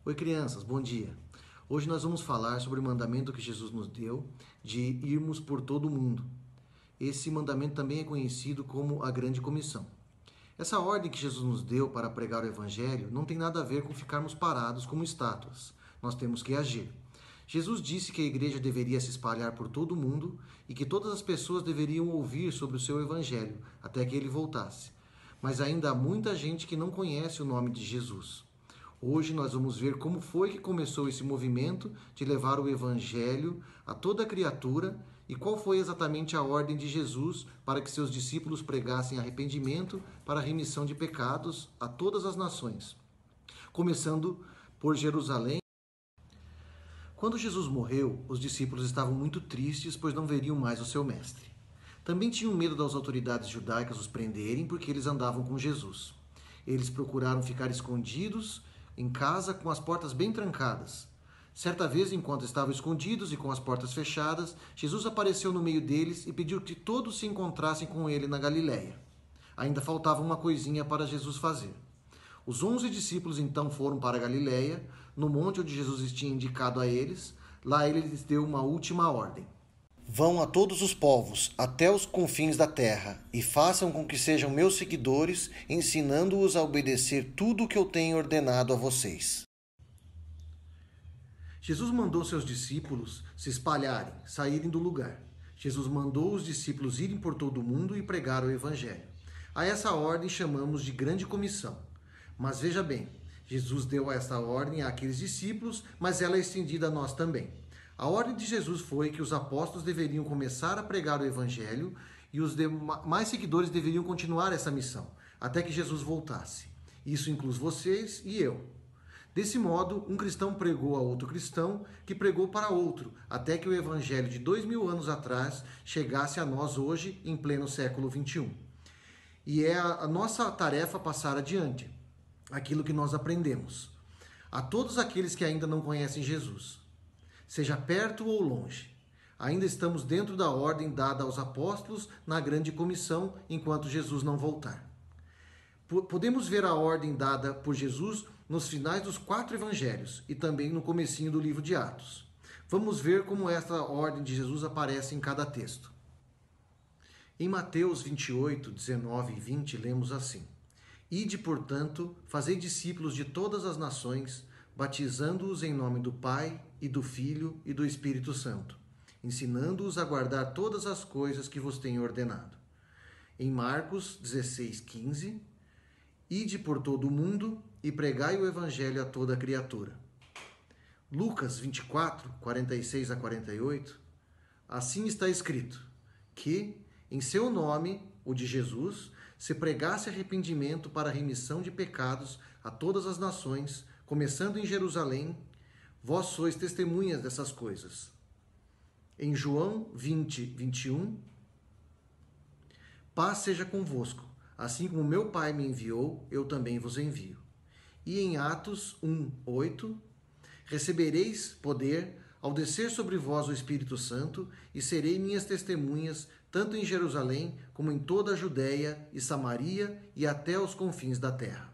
Oi, crianças, bom dia. Hoje nós vamos falar sobre o mandamento que Jesus nos deu de irmos por todo o mundo. Esse mandamento também é conhecido como a Grande Comissão. Essa ordem que Jesus nos deu para pregar o Evangelho não tem nada a ver com ficarmos parados como estátuas. Nós temos que agir. Jesus disse que a igreja deveria se espalhar por todo o mundo e que todas as pessoas deveriam ouvir sobre o seu Evangelho até que ele voltasse. Mas ainda há muita gente que não conhece o nome de Jesus. Hoje nós vamos ver como foi que começou esse movimento de levar o Evangelho a toda criatura e qual foi exatamente a ordem de Jesus para que seus discípulos pregassem arrependimento para a remissão de pecados a todas as nações, começando por Jerusalém. Quando Jesus morreu, os discípulos estavam muito tristes, pois não veriam mais o seu mestre. Também tinham medo das autoridades judaicas os prenderem, porque eles andavam com Jesus. Eles procuraram ficar escondidos em casa com as portas bem trancadas. Certa vez, enquanto estavam escondidos e com as portas fechadas, Jesus apareceu no meio deles e pediu que todos se encontrassem com ele na Galiléia. Ainda faltava uma coisinha para Jesus fazer. Os 11 discípulos então foram para a Galiléia, no monte onde Jesus tinha indicado a eles. Lá ele lhes deu uma última ordem. Vão a todos os povos, até os confins da terra, e façam com que sejam meus seguidores, ensinando-os a obedecer tudo o que eu tenho ordenado a vocês. Jesus mandou seus discípulos se espalharem, saírem do lugar. Jesus mandou os discípulos irem por todo o mundo e pregar o Evangelho. A essa ordem chamamos de Grande Comissão. Mas veja bem, Jesus deu essa ordem àqueles discípulos, mas ela é estendida a nós também. A ordem de Jesus foi que os apóstolos deveriam começar a pregar o Evangelho e os demais seguidores deveriam continuar essa missão, até que Jesus voltasse. Isso inclui vocês e eu. Desse modo, um cristão pregou a outro cristão, que pregou para outro, até que o Evangelho de 2000 anos atrás chegasse a nós hoje, em pleno século XXI. E é a nossa tarefa passar adiante aquilo que nós aprendemos. A todos aqueles que ainda não conhecem Jesus, seja perto ou longe, ainda estamos dentro da ordem dada aos apóstolos na Grande Comissão enquanto Jesus não voltar. Podemos ver a ordem dada por Jesus nos finais dos 4 evangelhos e também no comecinho do livro de Atos. Vamos ver como esta ordem de Jesus aparece em cada texto. Em Mateus 28, 19 e 20, lemos assim: Ide, portanto, fazei discípulos de todas as nações, batizando-os em nome do Pai, e do Filho, e do Espírito Santo, ensinando-os a guardar todas as coisas que vos tenho ordenado. Em Marcos 16, 15, Ide por todo o mundo e pregai o Evangelho a toda criatura. Lucas 24, 46 a 48, assim está escrito, que, em seu nome, o de Jesus, se pregasse arrependimento para a remissão de pecados a todas as nações, começando em Jerusalém, vós sois testemunhas dessas coisas. Em João 20, 21, paz seja convosco, assim como meu Pai me enviou, eu também vos envio. E em Atos 1, 8, recebereis poder ao descer sobre vós o Espírito Santo, e serei minhas testemunhas, tanto em Jerusalém, como em toda a Judéia e Samaria, e até os confins da terra.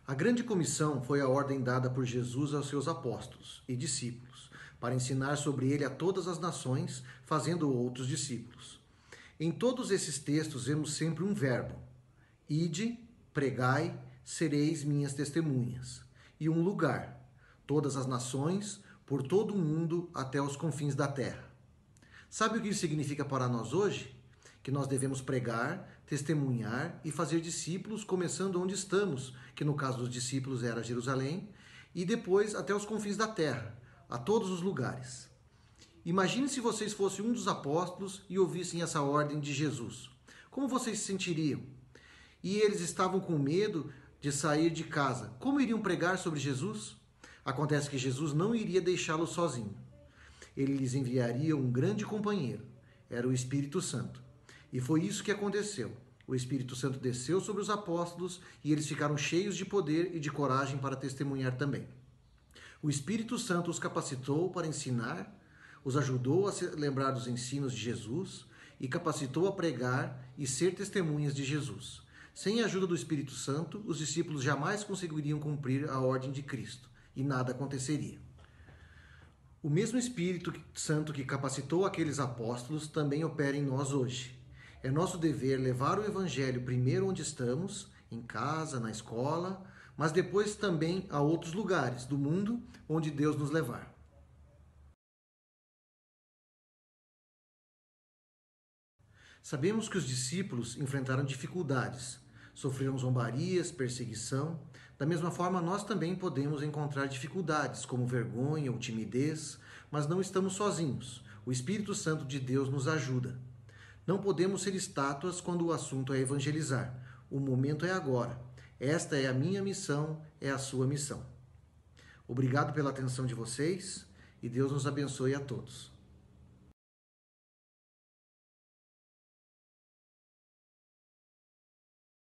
A Grande Comissão foi a ordem dada por Jesus aos seus apóstolos e discípulos, para ensinar sobre ele a todas as nações, fazendo outros discípulos. Em todos esses textos vemos sempre um verbo: ide, pregai, sereis minhas testemunhas. E um lugar: todas as nações, por todo o mundo, até os confins da terra. Sabe o que isso significa para nós hoje? Que nós devemos pregar, testemunhar e fazer discípulos, começando onde estamos, que no caso dos discípulos era Jerusalém, e depois até os confins da terra, a todos os lugares. Imagine se vocês fossem um dos apóstolos e ouvissem essa ordem de Jesus. Como vocês se sentiriam? E eles estavam com medo de sair de casa. Como iriam pregar sobre Jesus? Acontece que Jesus não iria deixá-los sozinho. Ele lhes enviaria um grande companheiro. Era o Espírito Santo. E foi isso que aconteceu. O Espírito Santo desceu sobre os apóstolos e eles ficaram cheios de poder e de coragem para testemunhar também. O Espírito Santo os capacitou para ensinar, os ajudou a se lembrar dos ensinos de Jesus e capacitou a pregar e ser testemunhas de Jesus. Sem a ajuda do Espírito Santo, os discípulos jamais conseguiriam cumprir a ordem de Cristo e nada aconteceria. O mesmo Espírito Santo que capacitou aqueles apóstolos também opera em nós hoje. É nosso dever levar o Evangelho primeiro onde estamos, em casa, na escola, mas depois também a outros lugares do mundo onde Deus nos levar. Sabemos que os discípulos enfrentaram dificuldades, sofreram zombarias, perseguição. Da mesma forma, nós também podemos encontrar dificuldades, como vergonha ou timidez, mas não estamos sozinhos. O Espírito Santo de Deus nos ajuda. Não podemos ser estátuas quando o assunto é evangelizar. O momento é agora. Esta é a minha missão, é a sua missão. Obrigado pela atenção de vocês e Deus nos abençoe a todos.